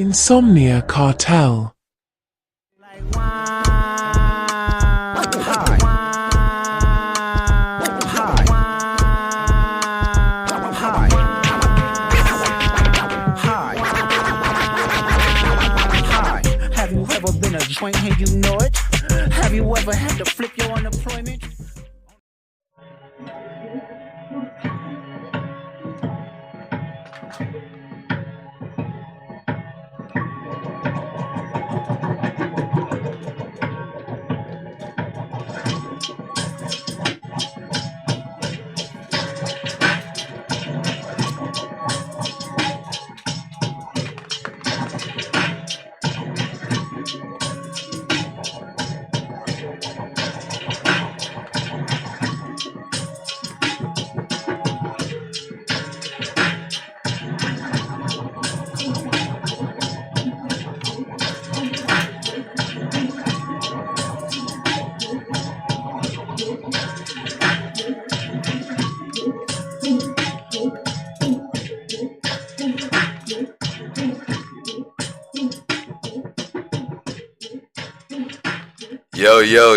Insomnia Cartel. Have you ever been a joint and you know it? Have you ever had to flip your unemployment?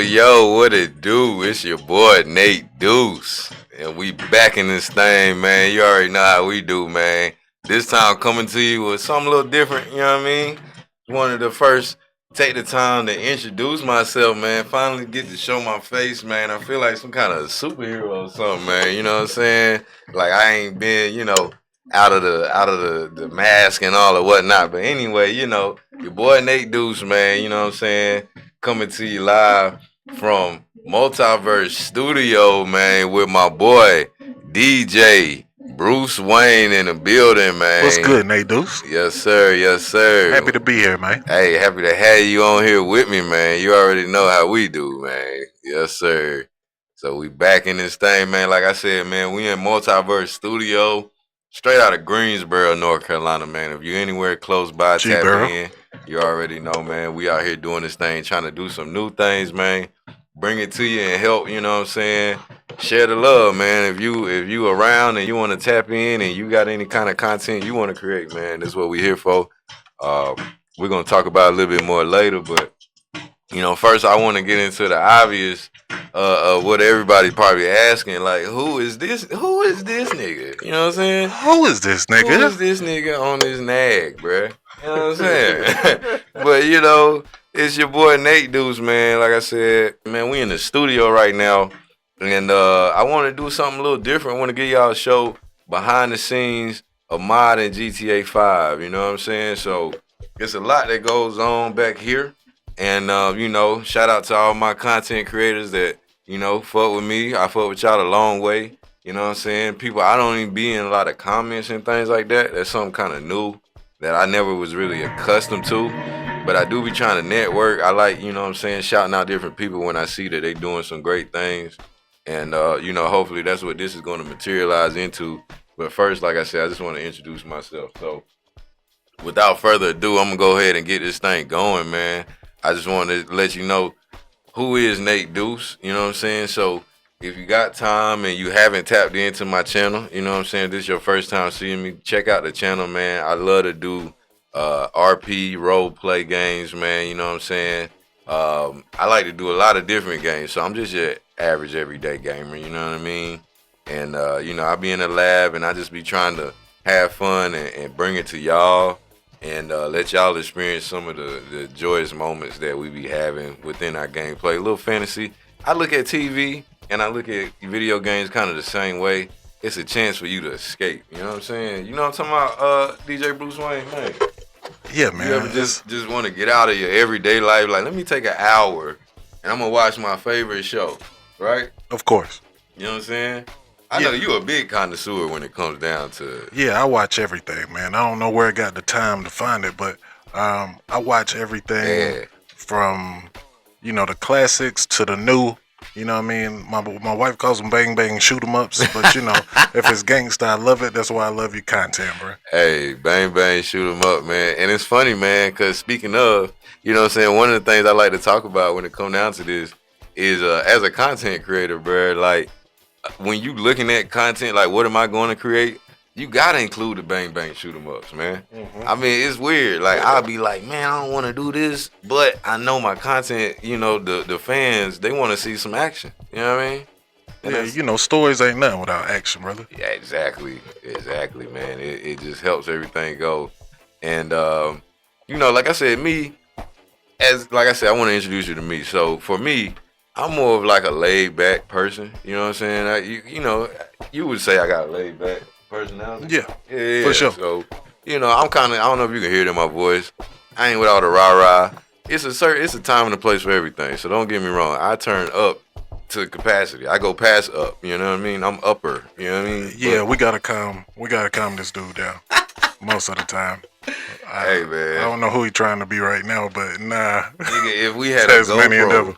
Yo, what it do? It's your boy N8Deuce. And we back in this thing, man. You already know how we do, man. This time coming to you with something a little different, you know what I mean? Wanted to first take the time to introduce myself, man. Finally get to show my face, man. I feel like some kind of superhero or something, man. You know what I'm saying? Like I ain't been, out of the mask and all or whatnot. But anyway, your boy N8Deuce, man, you know what I'm saying? Coming to you live from Multiverse Studio, man, with my boy DJ Bruce Wayne in the building, man. What's good, N8Deuce? Yes, sir. Yes, sir. Happy to be here, man. Hey, happy to have you on here with me, man. You already know how we do, man. Yes, sir. So we back in this thing, man. Like I said, man, we in Multiverse Studio, straight out of Greensboro, North Carolina, man. If you're anywhere close by, tap in. You already know, man. We out here doing this thing, trying to do some new things, man. Bring it to you and help, you know what I'm saying? Share the love, man. If you around and you want to tap in and you got any kind of content you want to create, man, that's what we're here for. We're going to talk about it a little bit more later, but, first I want to get into the obvious of what everybody probably asking, like, who is this nigga? You know what I'm saying? Who is this nigga? Who is this nigga on this nag, bruh? You know what I'm saying? But, it's your boy N8Deuce, man. Like I said, man, we in the studio right now. And I want to do something a little different. I want to give y'all a show behind the scenes of modding GTA 5. You know what I'm saying? So it's a lot that goes on back here. And, shout out to all my content creators that, fuck with me. I fuck with y'all a long way. You know what I'm saying? People, I don't even be in a lot of comments and things like that. That's something kind of new that I never was really accustomed to, but I do be trying to network. I like, shouting out different people when I see that they doing some great things. And, hopefully that's what this is going to materialize into. But first, like I said, I just want to introduce myself. So without further ado, I'm going to go ahead and get this thing going, man. I just want to let you know who is N8Deuce, you know what I'm saying? So if you got time and you haven't tapped into my channel, you know what I'm saying, this is your first time seeing me, check out the channel, man. I love to do RP role play games, man, you know what I'm saying? I like to do a lot of different games, so I'm just your average everyday gamer, you know what I mean? And, I be in the lab and I just be trying to have fun and bring it to y'all and let y'all experience some of the joyous moments that we be having within our gameplay. A little fantasy. I look at TV and I look at video games kind of the same way. It's a chance for you to escape. You know what I'm saying? You know what I'm talking about, DJ Bruce Wayne, man? Yeah, man. You ever just want to get out of your everyday life? Like, let me take an hour and I'm going to watch my favorite show, right? Of course. You know what I'm saying? I know you a big connoisseur when it comes down to... Yeah, I watch everything, man. I don't know where I got the time to find it, but I watch everything from, the classics to the new. You know what I mean? My wife calls them bang bang shoot 'em ups, but if it's gangsta, I love it. That's why I love your content, bro. Hey, bang bang shoot 'em up, man. And it's funny, man, because speaking of, you know what I'm saying, one of the things I like to talk about when it comes down to this is as a content creator, bro, like when you looking at content, like what am I going to create? you gotta include the bang bang shoot 'em ups, man. I mean, it's weird. Like I'll be like, man, I don't want to do this, but I know my content. You know, the fans they want to see some action. You know what I mean? And Yeah, you know, stories ain't nothing without action, brother. yeah, exactly, man. It just helps everything go. And you know, like I said, I want to introduce you to me. So for me, I'm more of like a laid back person. You know what I'm saying? You know, you would say I got a laid back personality. Yeah, for sure. So you know, I don't know if you can hear it in my voice. I ain't with all the rah rah. It's a time and a place for everything. So don't get me wrong. I turn up to capacity. I go past up. You know what I mean? I'm upper. You know what I mean? Yeah, we gotta calm this dude down most of the time. Hey man, I don't know who he trying to be right now, but nah. Nigga, if we had a GoPro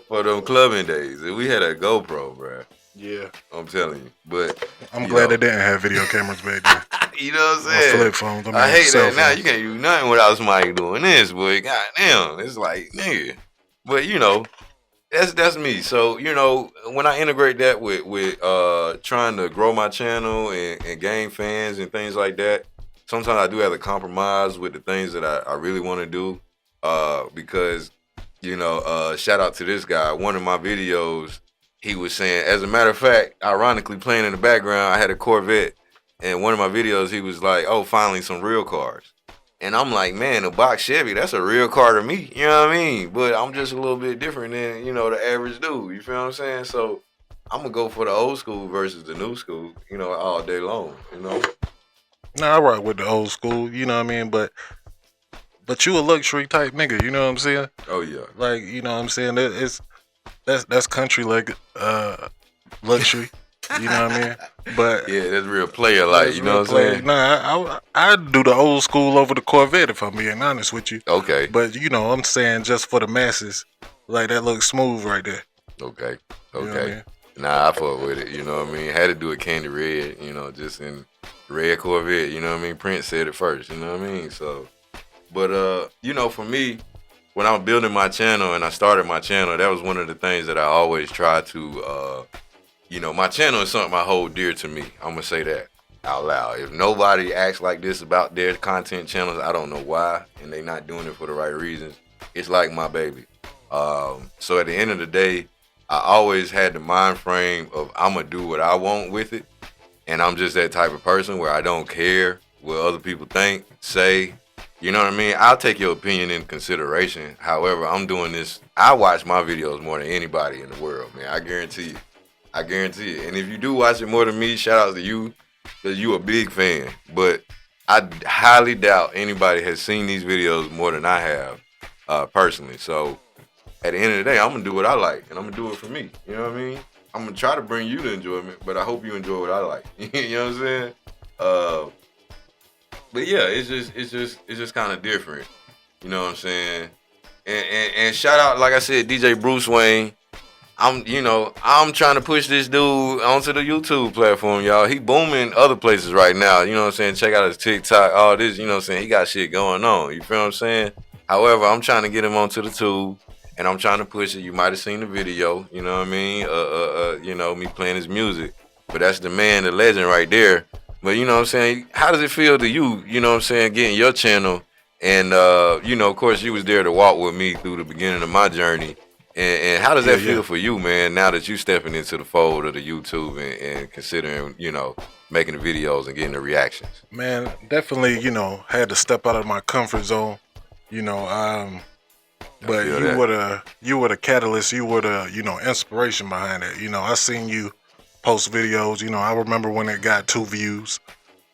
for them clubbing days, if we had a GoPro, bruh, yeah, I'm telling you. But I'm glad they didn't have video cameras back then. you know what I'm saying? Flip phones. I hate that now. You can't do nothing without somebody doing this, boy. Goddamn, it's like nigga. But you know, that's me. So you know, when I integrate that with trying to grow my channel and gain fans and things like that, sometimes I do have to compromise with the things that I really want to do. Because you know, shout out to this guy. One of my videos, he was saying, as a matter of fact, ironically playing in the background, I had a Corvette. And one of my videos, he was like, oh, finally some real cars. And I'm like, man, a box Chevy, that's a real car to me. You know what I mean? But I'm just a little bit different than, you know, the average dude. You feel what I'm saying? So I'm going to go for the old school versus the new school, you know, all day long, you know? Nah, I rock with the old school, you know what I mean? But you a luxury type nigga, you know what I'm saying? Oh, yeah. Like, you know what I'm saying? That's country like luxury. You know what I mean? But yeah, that's real player like, you know what I'm saying? Nah, I do the old school over the Corvette if I'm being honest with you. Okay. But you know, I'm saying just for the masses, like that looks smooth right there. Okay. You know what I mean? Nah, I fuck with it, you know what I mean? Had to do it candy red, you know, just in red Corvette, you know what I mean? Prince said it first, you know what I mean? So, but you know, for me, when I was building my channel and I started my channel, that was one of the things that I always tried to you know, my channel is something I hold dear to me. I'm gonna say that out loud. If nobody acts like this about their content channels, I don't know why, and they not doing it for the right reasons. It's like my baby. So at the end of the day, I always had the mind frame of I'm gonna do what I want with it, and I'm just that type of person where I don't care what other people think, say. You know what I mean? I'll take your opinion in consideration. However, I'm doing this. I watch my videos more than anybody in the world, man. I guarantee you. I guarantee it. And if you do watch it more than me, shout out to you, because you a big fan. But I highly doubt anybody has seen these videos more than I have, personally. So at the end of the day, I'm going to do what I like, and I'm going to do it for me. You know what I mean? I'm going to try to bring you the enjoyment, but I hope you enjoy what I like. You know what I'm saying? But yeah, it's just kind of different. You know what I'm saying? And shout out, like I said, DJ Bruce Wayne. I'm trying to push this dude onto the YouTube platform, y'all. He booming other places right now. You know what I'm saying? Check out his TikTok, all this, you know what I'm saying? He got shit going on. You feel what I'm saying? However, I'm trying to get him onto the tube, and I'm trying to push it. You might have seen the video, you know what I mean? You know, me playing his music. But that's the man, the legend right there. But you know what I'm saying? How does it feel to you, you know what I'm saying, getting your channel? And, you know, of course, you was there to walk with me through the beginning of my journey. And how does that feel for you, man, now that you stepping into the fold of the YouTube and considering, you know, making the videos and getting the reactions? Man, definitely, you know, had to step out of my comfort zone, you know, but you were the catalyst, you were the, you know, inspiration behind it. You know, I seen you post videos, you know, I remember when it got 2 views,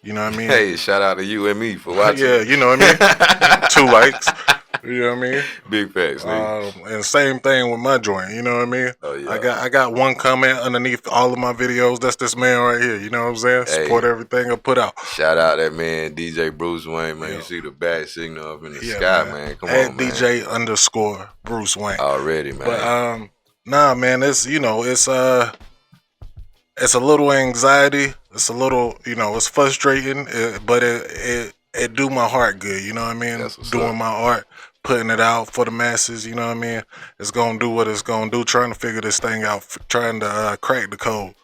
you know what I mean? Hey, shout out to you and me for watching. Yeah, you know what I mean? 2 likes. You know what I mean? Big facts, nigga. And same thing with my joint, you know what I mean? Oh, yeah. I got one comment underneath all of my videos. That's this man right here, you know what I'm saying? Hey, support everything I put out. Shout out that man, DJ Bruce Wayne, man. You see the bat signal up in the sky, man. Come on, man. DJ _Bruce Wayne. Already, man. But nah, man, it's, you know, it's a little anxiety. It's a little, you know, it's frustrating, but it do my heart good, you know what I mean? Doing my art, putting it out for the masses, you know what I mean? It's gonna do what it's gonna do, trying to figure this thing out, trying to crack the code,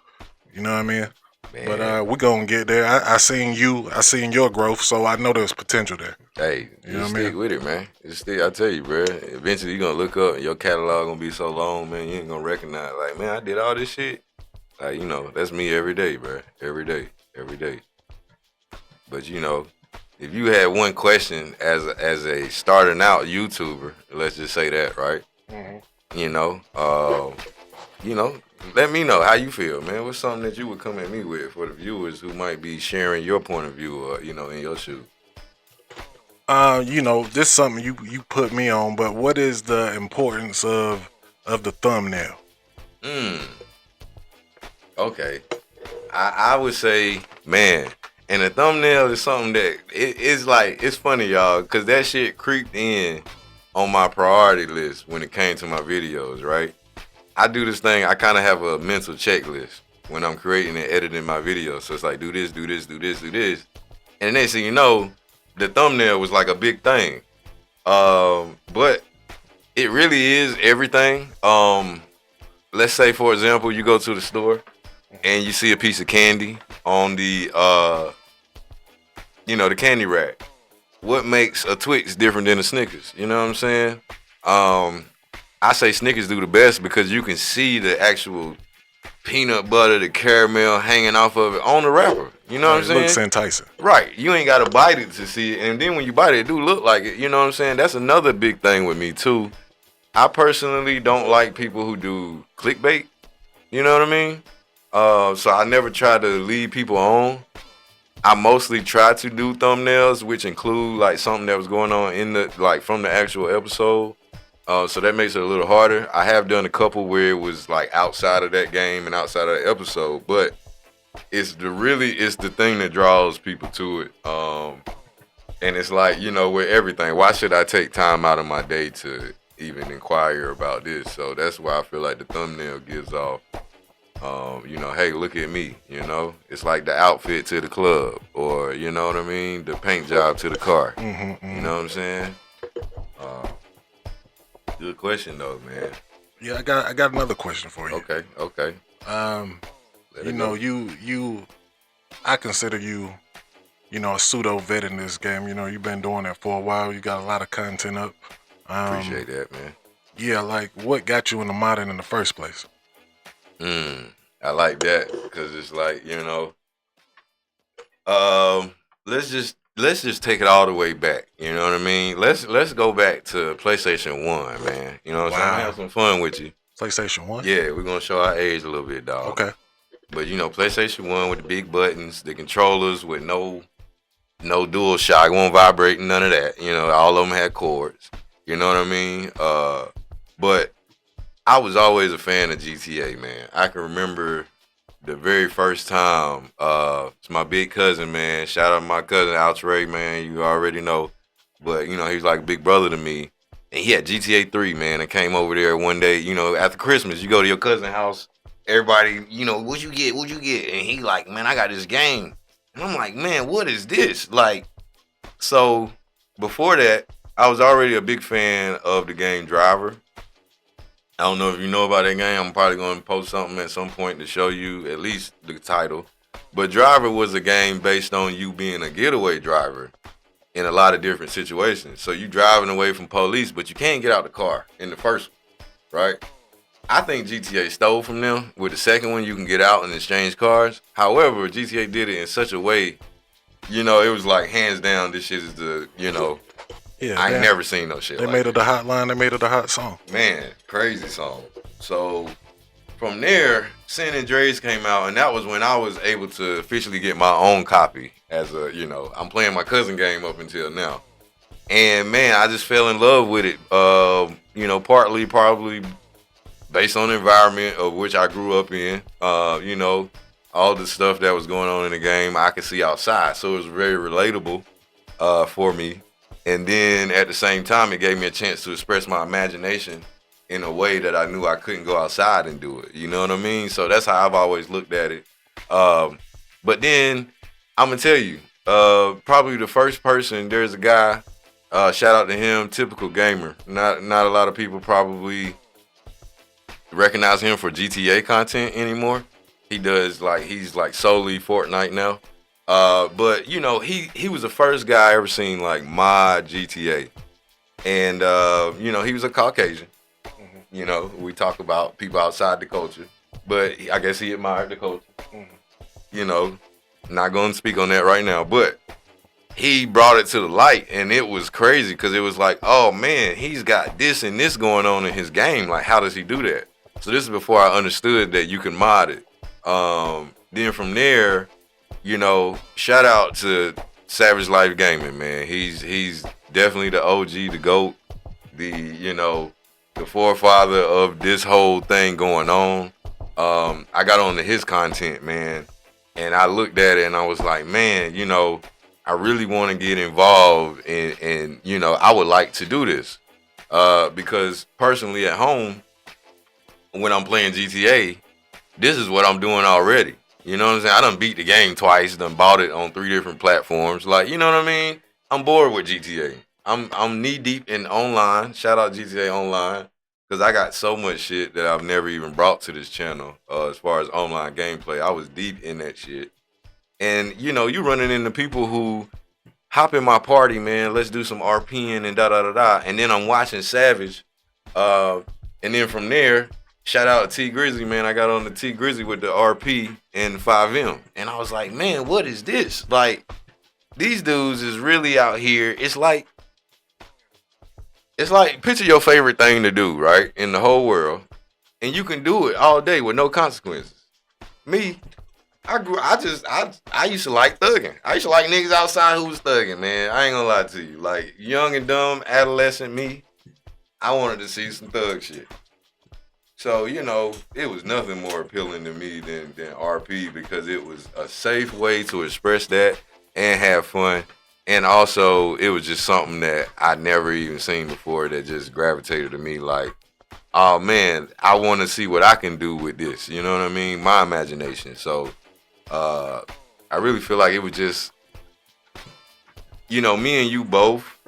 you know what I mean? Man. But we're gonna get there. I seen your growth, so I know there's potential there. Hey, You know what I stick mean? with it, man. I tell you, bro. Eventually, you're gonna look up, and your catalog gonna be so long, man. You ain't gonna recognize, like, man, I did all this shit. Like, that's me every day, bro. Every day. But if you had one question as a starting out YouTuber, let's just say that, right? Mm-hmm. Let me know how you feel, man. What's something that you would come at me with for the viewers who might be sharing your point of view, or in your shoes? This is something you put me on, but what is the importance of the thumbnail? Okay. I would say, man, and a thumbnail is something that it's funny, y'all, because that shit creeped in on my priority list when it came to my videos, right? I do this thing, I kind of have a mental checklist when I'm creating and editing my videos. So it's like, do this, do this, do this, do this. And next thing you know, the thumbnail was like a big thing. But it really is everything. Let's say, for example, you go to the store and you see a piece of candy on the the candy rack. What makes a Twix different than a Snickers? You know what I'm saying? I say Snickers do the best because you can see the actual peanut butter, the caramel hanging off of it on the wrapper. You know what I'm saying? It looks enticing. Right. You ain't got to bite it to see it. And then when you bite it, it do look like it. You know what I'm saying? That's another big thing with me, too. I personally don't like people who do clickbait. You know what I mean? So I never try to lead people on. I mostly try to do thumbnails, which include like something that was going on from the actual episode. So that makes it a little harder. I have done a couple where it was like outside of that game and outside of that episode, but it's the thing that draws people to it. And it's like, with everything, why should I take time out of my day to even inquire about this? So that's why I feel like the thumbnail gives off, hey, look at me, it's like the outfit to the club, or you know what I mean, the paint job to the car. You know what I'm saying? Good question though, man. Yeah, I got another question for you. Okay. I consider you, a pseudo vet in this game. You've been doing it for a while. You got a lot of content up. Appreciate that, man. Yeah, like what got you into modding in the first place? I like that because it's like, let's just take it all the way back. You know what I mean? Let's go back to PlayStation 1, man. You know what I'm saying? I'm gonna have some fun with you. PlayStation 1? Yeah, we're gonna show our age a little bit, dog. Okay. But PlayStation 1 with the big buttons, the controllers with no dual shock, won't vibrate, none of that. All of them had cords. You know what I mean? But I was always a fan of GTA, man. I can remember the very first time, it's my big cousin, man. Shout out to my cousin, Altrey, man. You already know. But, he's like a big brother to me. And he had GTA 3, man, and came over there one day, after Christmas. You go to your cousin's house, everybody, what'd you get? And he like, man, I got this game. And I'm like, man, what is this? Like, so before that, I was already a big fan of the game Driver. I don't know if you know about that game. I'm probably going to post something at some point to show you at least the title. But Driver was a game based on you being a getaway driver in a lot of different situations. So you driving away from police, but you can't get out the car in the first one, right? I think GTA stole from them. With the second one, you can get out and exchange cars. However, GTA did it in such a way, it was like hands down, this shit is the, Yeah, I ain't never seen no shit They like made it that. a hot line. They made it a hot song. Man, crazy song. So from there, San Andreas came out, and that was when I was able to officially get my own copy as a, I'm playing my cousin game up until now. And man, I just fell in love with it. Partly probably based on the environment of which I grew up in. All the stuff that was going on in the game, I could see outside. So it was very relatable for me. And then at the same time, it gave me a chance to express my imagination in a way that I knew I couldn't go outside and do it. You know what I mean? So that's how I've always looked at it. But then I'm going to tell you, probably the first person, there's a guy, shout out to him, Typical Gamer. Not a lot of people probably recognize him for GTA content anymore. He does he's solely Fortnite now. But you know, he was the first guy I ever seen like mod GTA. And you know, he was a Caucasian. You know, we talk about people outside the culture, but I guess he admired the culture. You know, not going to speak on that right now, but he brought it to the light, and it was crazy because it was like, oh man, he's got this and this going on in his game. Like, how does he do that? So this is before I understood that you can mod it. Then from there, you know, shout out to Savage Life Gaming, man. He's definitely the OG, the GOAT, the forefather of this whole thing going on. I got onto his content, man, and I looked at it and I was like, man, you know, I really want to get involved and you know, I would like to do this. Because personally at home, when I'm playing GTA, this is what I'm doing already. You know what I'm saying? I done beat the game twice, done bought it on 3 different platforms. Like, you know what I mean? I'm bored with GTA. I'm knee deep in online. Shout out GTA Online. Because I got so much shit that I've never even brought to this channel as far as online gameplay. I was deep in that shit. And, you know, you running into people who hop in my party, man. Let's do some RPing and da-da-da-da. And then I'm watching Savage. And then from there, shout out to T Grizzly, man. I got on the T Grizzly with the RP and 5M. And I was like, man, what is this? Like, these dudes is really out here. It's like picture your favorite thing to do, right? In the whole world. And you can do it all day with no consequences. Me, I used to like thugging. I used to like niggas outside who was thugging, man. I ain't gonna lie to you. Like, young and dumb, adolescent me, I wanted to see some thug shit. So, you know, it was nothing more appealing to me than RP because it was a safe way to express that and have fun. And also, it was just something that I'd never even seen before that just gravitated to me like, oh man, I want to see what I can do with this. You know what I mean? My imagination. So, I really feel like it was just, you know, me and you both.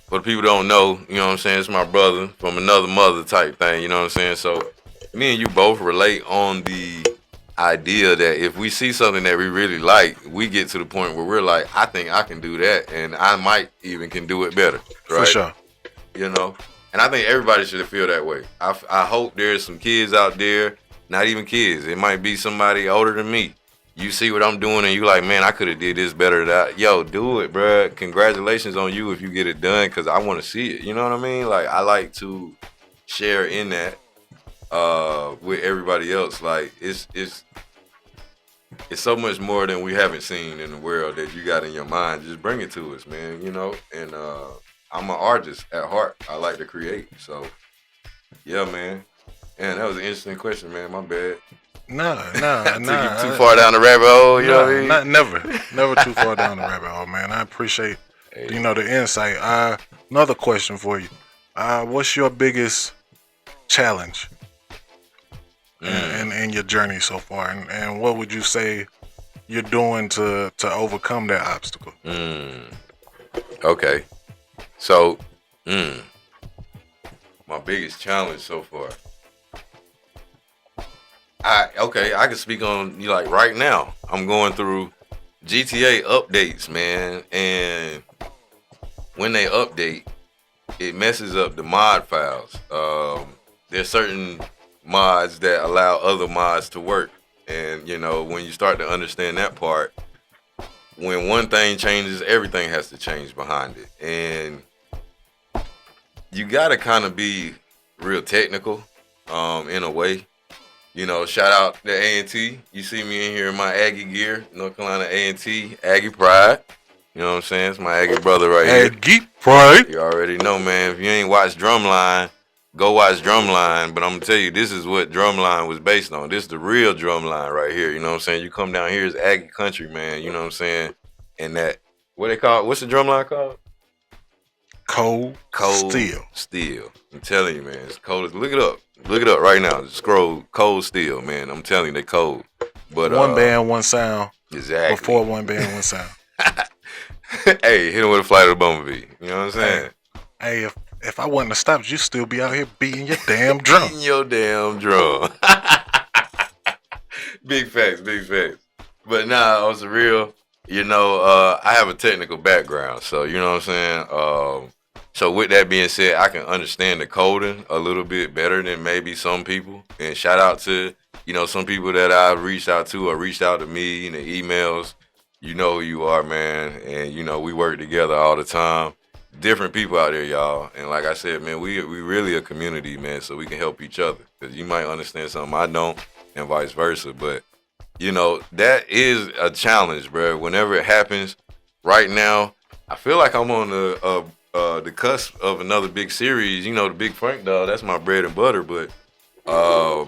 For the people who don't know, you know what I'm saying? It's my brother from another mother type thing, you know what I'm saying? So me and you both relate on the idea that if we see something that we really like, we get to the point where we're like, I think I can do that, and I might even can do it better. Right? For sure. You know? And I think everybody should feel that way. I hope there's some kids out there, not even kids. It might be somebody older than me. You see what I'm doing and you like, man, I could have did this better. Yo, do it, bruh. Congratulations on you if you get it done, because I want to see it. You know what I mean? Like, I like to share in that with everybody else. Like, it's so much more than we haven't seen in the world that you got in your mind. Just bring it to us, man, you know? And I'm an artist at heart. I like to create. So, yeah, man. And that was an interesting question, man. My bad. Nah. Took you too far down the rabbit hole, you know what I mean? Never too far down the rabbit hole, man. I appreciate, you know, the insight. Another question for you. What's your biggest challenge in your journey so far? And what would you say you're doing to overcome that obstacle? Okay. So, my biggest challenge so far. I can speak on you like right now. I'm going through GTA updates, man, and when they update, it messes up the mod files. There's certain mods that allow other mods to work, and you know, when you start to understand that part, when one thing changes, everything has to change behind it, and you gotta kind of be real technical, in a way. You know, shout out to A&T. You see me in here in my Aggie gear, North Carolina A&T, Aggie Pride. You know what I'm saying? It's my Aggie brother right here. Aggie Pride. You already know, man. If you ain't watched Drumline, go watch Drumline. But I'm going to tell you, this is what Drumline was based on. This is the real Drumline right here. You know what I'm saying? You come down here, it's Aggie country, man. You know what I'm saying? And that, what they call, what's the Drumline called? Cold Steel. I'm telling you, man. It's cold. Look it up. Look it up right now. Scroll Cold Steel, man. I'm telling you, they cold. But one band, one sound. Exactly. Before one band, one sound. Hey, hit him with a flight of the bumblebee. You know what I'm saying? Hey, if I wouldn't have stopped, you'd still be out here beating your damn drum. Beating your damn drum. Big facts, big facts. But nah, on the real, I have a technical background, so you know what I'm saying. So with that being said, I can understand the coding a little bit better than maybe some people. And shout out to some people that I've reached out to or reached out to me in the emails. You know who you are, man, and we work together all the time. Different people out there, y'all, and like I said, man, we really a community, man, so we can help each other. Cause you might understand something I don't, and vice versa. But that is a challenge, bro. Whenever it happens, right now, I feel like I'm on the cusp of another big series. The Big Frank dog, that's my bread and butter. But my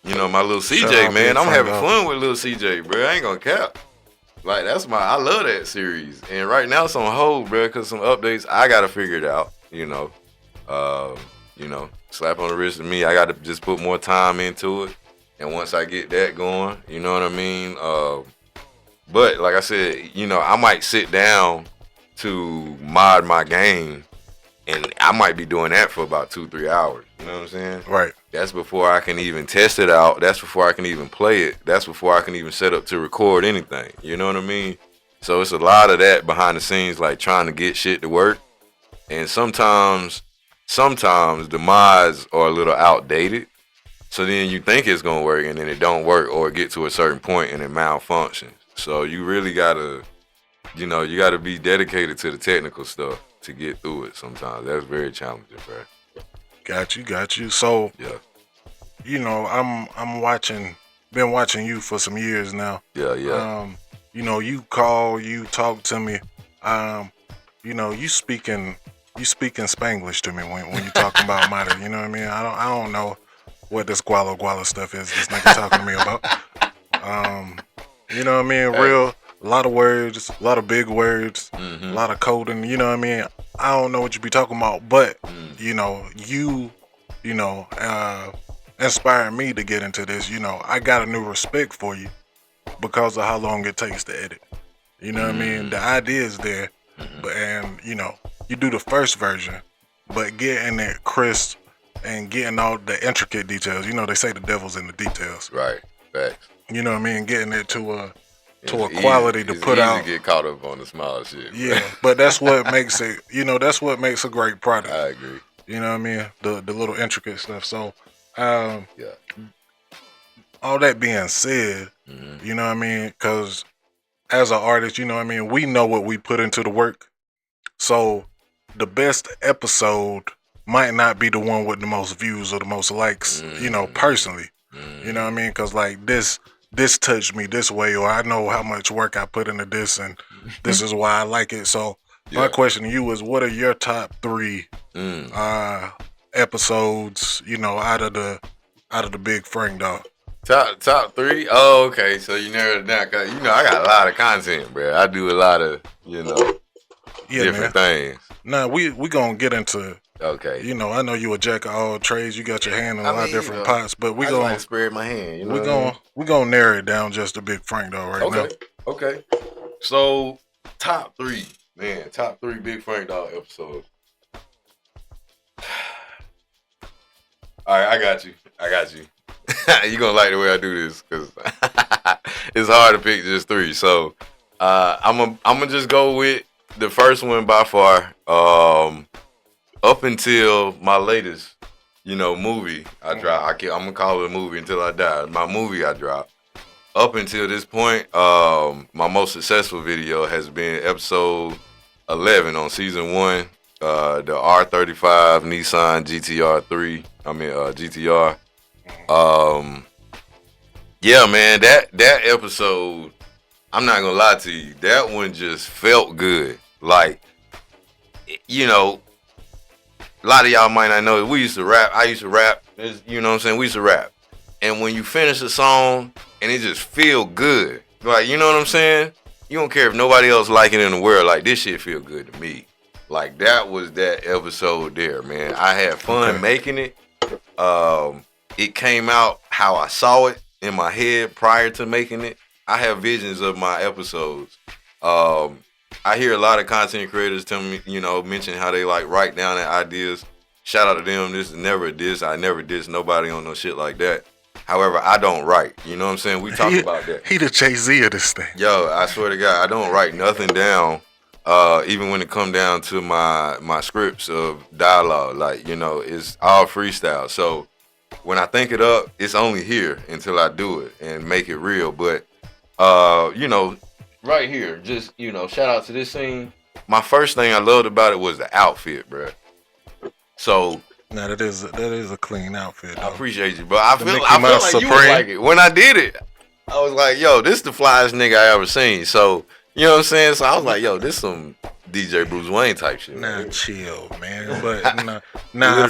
little CJ, man, I'm having fun with little CJ, bro. I ain't gonna cap. Like, I love that series. And right now it's on hold, bro, because some updates, I got to figure it out, slap on the wrist of me. I got to just put more time into it. And once I get that going, you know what I mean? But like I said, I might sit down to mod my game, and I might be doing that for about 2-3 hours. You know what I'm saying? Right. That's before I can even test it out. That's before I can even play it. That's before I can even set up to record anything. You know what I mean? So it's a lot of that behind the scenes, like trying to get shit to work. And sometimes the mods are a little outdated. So then you think it's gonna work, and then it don't work, or get to a certain point and it malfunctions. So you really gotta, you gotta be dedicated to the technical stuff to get through it. Sometimes that's very challenging, bro. Got you. So, yeah, I'm been watching you for some years now. Yeah. You call, you talk to me. You speaking Spanglish to me when you talking about matter. You know what I mean? I don't know what this guala stuff is this nigga talking to me about. You know what I mean? Real, a lot of words, a lot of big words, a lot of coding. You know what I mean? I don't know what you be talking about, but you inspired me to get into this. I got a new respect for you because of how long it takes to edit. You know what I mean? The idea is there, but you do the first version, but getting it crisp and getting all the intricate details. They say the devil's in the details. Right. Facts. You know what I mean? Getting it to a quality to put out. It's easy to get caught up on the small shit. Yeah, but that's what makes it. That's what makes a great product. I agree. You know what I mean? The little intricate stuff. So, yeah. All that being said, you know what I mean? Because as an artist, you know what I mean? We know what we put into the work. So the best episode might not be the one with the most views or the most likes, personally. You know what I mean? Because like this touched me this way, or I know how much work I put into this, and this is why I like it. So my question to you is, what are your top 3 episodes, out of the Big Frank dog? Top 3? Oh, okay. So you narrowed it down, cause I got a lot of content, bro. I do a lot of different things. Nah, we gonna get into. Okay. I know you a jack of all trades. You got your hand in a lot of different pots, but we gonna spread my hand. We gonna narrow it down just to Big Frank dog right now. Okay. So top 3 Big Frank dog episodes. All right, I got you. You gonna like the way I do this, because it's hard to pick just 3. So I'm gonna just go with the first one by far. Up until my latest, movie I dropped. I'm gonna call it a movie until I die. My movie I dropped. Up until this point, my most successful video has been episode 11 on season 1. The R35 Nissan GTR 3. GTR. Yeah, man, that episode, I'm not gonna lie to you, that one just felt good. Like, a lot of y'all might not know, we used to rap. I used to rap. You know what I'm saying? We used to rap. And when you finish a song and it just feel good, like, you know what I'm saying? You don't care if nobody else like it in the world. Like, this shit feel good to me. Like, that was that episode there, man. I had fun making it. It came out how I saw it in my head prior to making it. I have visions of my episodes. I hear a lot of content creators tell me, mention how they like write down their ideas. Shout out to them. This is never a diss. I never diss nobody on no shit like that. However, I don't write. You know what I'm saying? We talked about that. He the Jay-Z of this thing. Yo, I swear to God, I don't write nothing down. Even when it come down to my scripts of dialogue, like, you know, it's all freestyle. So when I think it up, it's only here until I do it and make it real. But you know, right here, just, you know, shout out to this scene. My first thing I loved about it was the outfit, bro. So now that is a clean outfit, though. I appreciate you, but I feel like Supreme. you would like it. When I did it, I was like, yo, this the flyest nigga I ever seen. So, you know what I'm saying? So I was like, yo, this some DJ Bruce Wayne type shit. Nah, man. Chill, man. But I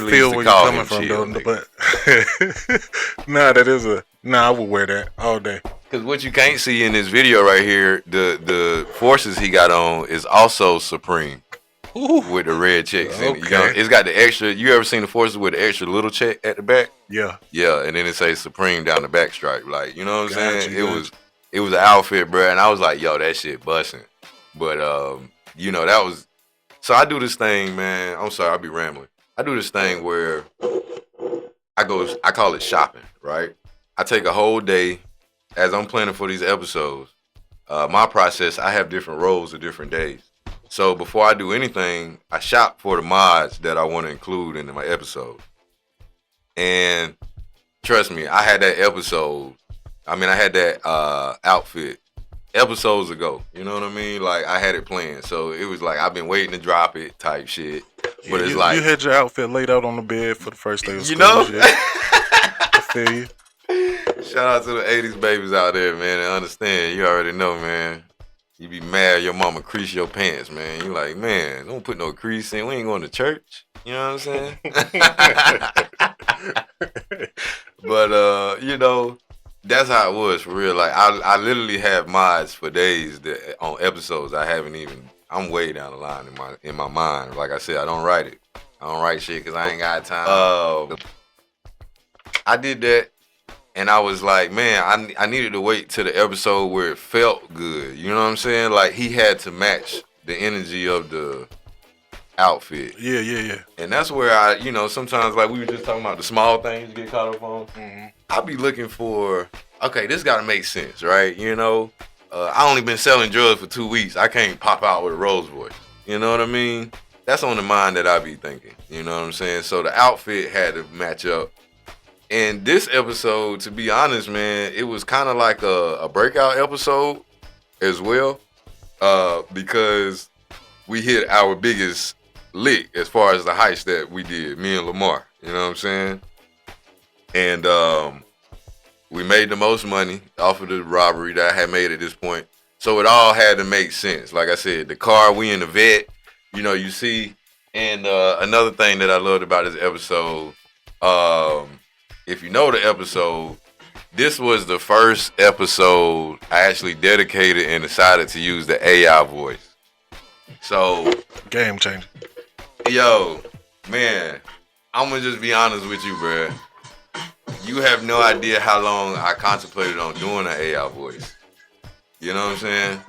feel where you're coming from, chill, though. But I would wear that all day. Because what you can't see in this video right here, the forces he got on is also Supreme. Ooh. With the red checks in it. You Okay. know, it's got the extra. You ever seen the forces with the extra little check at the back? Yeah. Yeah, and then it says Supreme down the back stripe. Like, you know what I'm saying? Gotcha. It was an outfit, bro, and I was like, yo, that shit busting. But you know, that was. So I do this thing, man. I'm sorry, I'll be rambling. I do this thing where I call it shopping, right? I take a whole day as I'm planning for these episodes. My process, I have different roles of different days. So before I do anything, I shop for the mods that I want to include into my episode. And trust me, I had that outfit episodes ago. You know what I mean? Like, I had it planned. So it was like, I've been waiting to drop it type shit. But it's like, you had your outfit laid out on the bed for the first day of school. You know? I feel you. Shout out to the 80s babies out there, man, and understand. You already know, man. You be mad your mama crease your pants, man. You like, man, don't put no crease in. We ain't going to church. You know what I'm saying? But, you know, that's how it was for real. Like, I literally have mods for days that on episodes I haven't even, I'm way down the line in my mind. Like I said, I don't write it. I don't write shit because I ain't got time. I did that. And I was like, man, I needed to wait till the episode where it felt good. You know what I'm saying? Like, he had to match the energy of the outfit. Yeah. And that's where I, you know, sometimes, like we were just talking about the small things you get caught up on. Mm-hmm. I be looking for, okay, this got to make sense, right? You know, I only been selling drugs for 2 weeks. I can't pop out with a Rolls Royce. You know what I mean? That's on the mind that I be thinking. You know what I'm saying? So the outfit had to match up. And this episode, to be honest, man, it was kind of like a breakout episode as well, because we hit our biggest lick as far as the heist that we did, me and Lamar. You know what I'm saying? And we made the most money off of the robbery that I had made at this point. So it all had to make sense. Like I said, the car, we in the vet, you know, you see. And another thing that I loved about this episode, if you know the episode, this was the first episode I actually dedicated and decided to use the AI voice. So, game changer. Yo, man, I'm gonna just be honest with you, bro. You have no idea how long I contemplated on doing an AI voice. You know what I'm saying?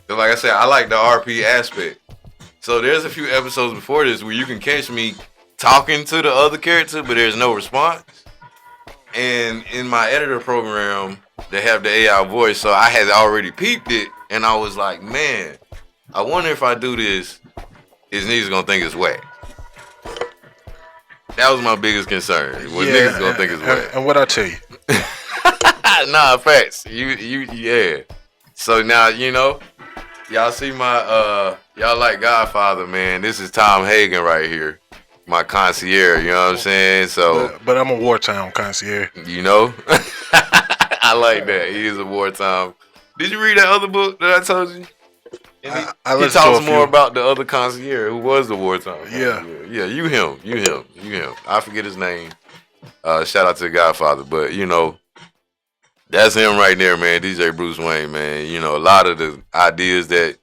So like I said, I like the RP aspect. So there's a few episodes before this where you can catch me talking to the other character, but there's no response. And in my editor program, they have the AI voice, so I had already peeped it, and I was like, man, I wonder if I do this, is niggas gonna think it's whack? That was my biggest concern. Was niggas gonna think it's whack? And what I tell you? Nah, facts. Yeah. So now, you know, y'all see my, y'all like Godfather, man. This is Tom Hagen right here. My concierge, you know what I'm saying? So, but I'm a wartime concierge. You know, I like that. He is a wartime. Did you read that other book that I told you? And he talks more about the other concierge who was the wartime. Yeah. You him. I forget his name. Shout out to the Godfather, but you know, that's him right there, man. DJ Bruce Wayne, man. You know, a lot of the ideas that,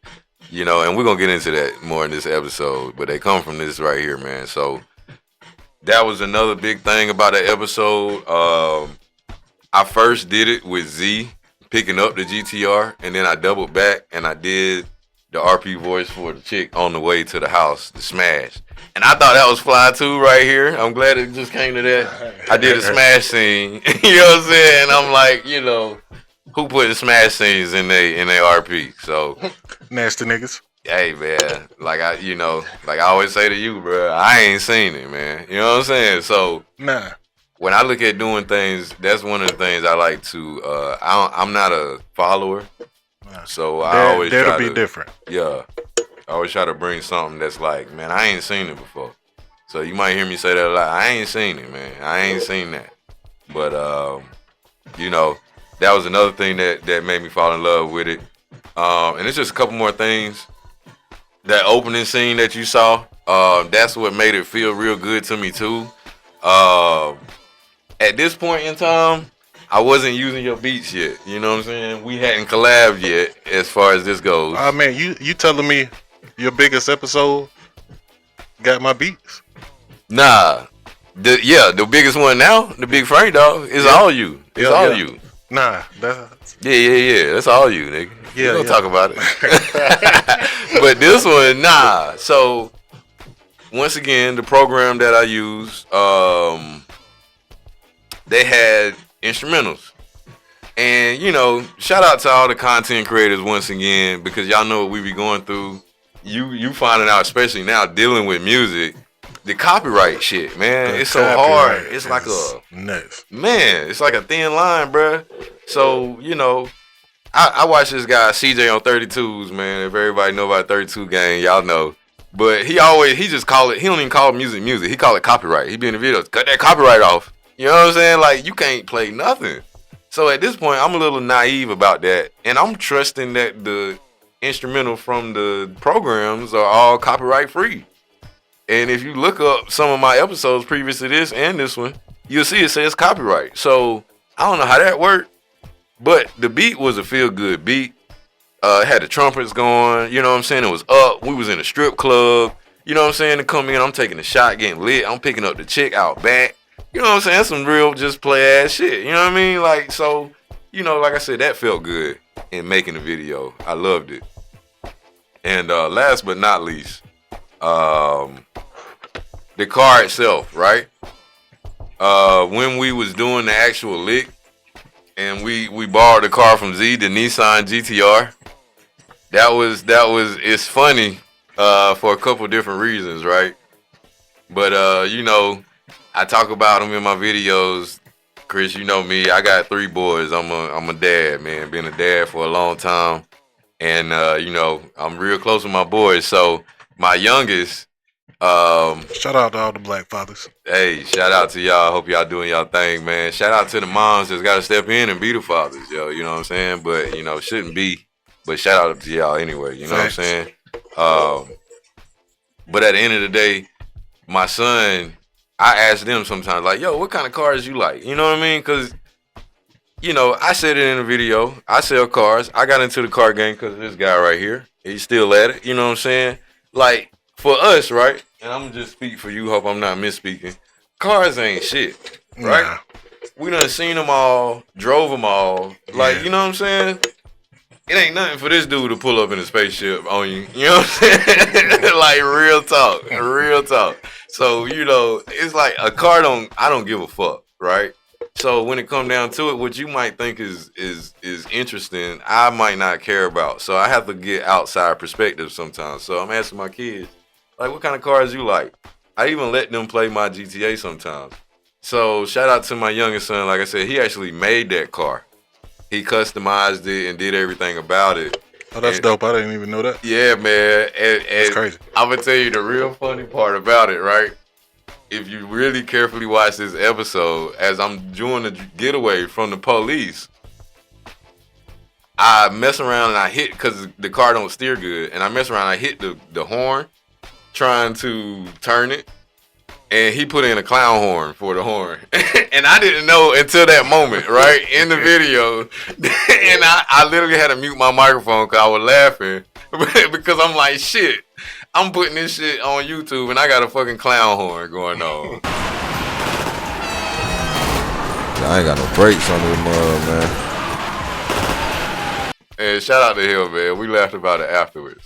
you know, and we're going to get into that more in this episode, but they come from this right here, man. So that was another big thing about that episode. I first did it with Z, picking up the GTR, and then I doubled back and I did the RP voice for the chick on the way to the house to smash. And I thought that was fly too right here. I'm glad it just came to that. I did a smash scene. You know what I'm saying? I'm like, you know, who put the smash scenes in they RP? So Nasty niggas. hey man, like I always say to you, bro, I ain't seen it, man. You know what I'm saying? So Nah. when I look at doing things, that's one of the things I like to. I'm not a follower, so I always that'll try be to, different. Yeah, I always try to bring something that's like, man, I ain't seen it before. So you might hear me say that a lot. I ain't seen it, man. I ain't seen that. But you know, that was another thing that made me fall in love with it. And it's just a couple more things. That opening scene that you saw, that's what made it feel real good to me too. At this point in time, I wasn't using your beats yet. You know what I'm saying? We hadn't collabed yet as far as this goes. Man, you telling me your biggest episode got my beats? Nah. The biggest one now, the Big Frank dog, is all you. It's all you. Nah, that's Yeah. That's all you, nigga. Yeah, We'll talk about it. But this one, nah. So once again, the program that I use, they had instrumentals. And, you know, shout out to all the content creators once again, because y'all know what we be going through. You finding out, especially now, dealing with music, the copyright shit, man. It's so hard. It's like nuts. Man, it's like a thin line, bruh. So, you know, I watch this guy, CJ on 32s, man. If everybody know about 32 gang, y'all know. But he don't even call music. He call it copyright. He be in the videos, cut that copyright off. You know what I'm saying? Like, you can't play nothing. So at this point, I'm a little naive about that. And I'm trusting that the instrumental from the programs are all copyright free. And if you look up some of my episodes previous to this and this one, you'll see it says copyright. So I don't know how that worked, but the beat was a feel good beat. It had the trumpets going, you know what I'm saying? It was up. We was in a strip club, you know what I'm saying? To come in, I'm taking a shot, getting lit. I'm picking up the chick out back. You know what I'm saying? That's some real just play ass shit. You know what I mean? Like, so, you know, like I said, that felt good in making the video. I loved it. And last but not least, the car itself, right? When we was doing the actual lick and we borrowed the car from Z, the Nissan GTR, it's funny for a couple different reasons, right? But you know, I talk about them in my videos. Chris, you know me, I got 3 boys. I'm a dad, man. Been a dad for a long time. And you know, I'm real close with my boys. So my youngest, shout out to all the black fathers. Hey, shout out to y'all. Hope y'all doing y'all thing, man. Shout out to the moms that's got to step in and be the fathers, yo. You know what I'm saying? But you know, shouldn't be. But shout out to y'all anyway. You know what I'm saying? But at the end of the day, my son, I ask them sometimes, like, yo, what kind of cars you like? You know what I mean? Because, you know, I said it in the video. I sell cars. I got into the car game because of this guy right here. He's still at it. You know what I'm saying? Like, for us, right? And I'm going to just speak for you. Hope I'm not misspeaking. Cars ain't shit, right? Nah. We done seen them all, drove them all. Like, you know what I'm saying? It ain't nothing for this dude to pull up in a spaceship on you. You know what I'm saying? Like, real talk. Real talk. So, you know, it's like a car I don't give a fuck, right? So when it come down to it, what you might think is interesting, I might not care about. So I have to get outside perspective sometimes. So I'm asking my kids, like, what kind of cars you like? I even let them play my GTA sometimes. So shout out to my youngest son. Like I said, he actually made that car. He customized it and did everything about it. Oh, that's dope. I didn't even know that. Yeah, man. And that's crazy. I'm going to tell you the real funny part about it, right? If you really carefully watch this episode, as I'm doing the getaway from the police, I mess around and I hit, because the car don't steer good, and I mess around and I hit the horn trying to turn it, and he put in a clown horn for the horn. And I didn't know until that moment, right, in the video. And I literally had to mute my microphone because I was laughing. Because I'm like, shit, I'm putting this shit on YouTube and I got a fucking clown horn going on. I ain't got no brakes on this mug, man. And shout out to him, man. We laughed about it afterwards.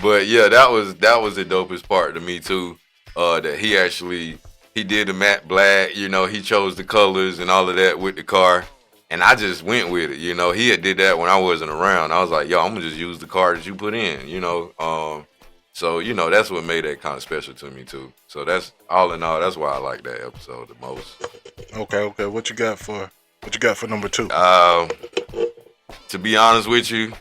But yeah, that was the dopest part to me too. That he did the matte black. You know, he chose the colors and all of that with the car, and I just went with it. You know, he had did that when I wasn't around. I was like, yo, I'm gonna just use the car that you put in. You know, so you know that's what made that kind of special to me too. So that's all in all. That's why I like that episode the most. Okay. What you got for number 2? To be honest with you,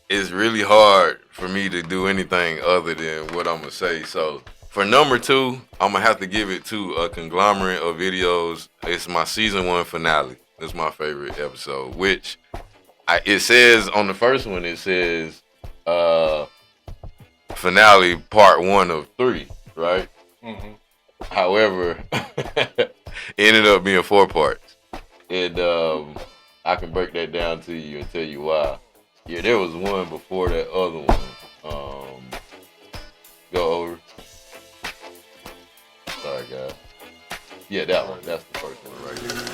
it's really hard for me to do anything other than what I'm gonna say. So for number 2, I'm gonna have to give it to a conglomerate of videos. It's my season 1 finale. It's my favorite episode, which it says on the first one. It says finale part 1 of 3, right? Mm-hmm. However, it ended up being 4 parts, and I can break that down to you and tell you why. Yeah, there was one before that other one. Go over. Sorry, guys. Yeah, that one. That's the first one right here.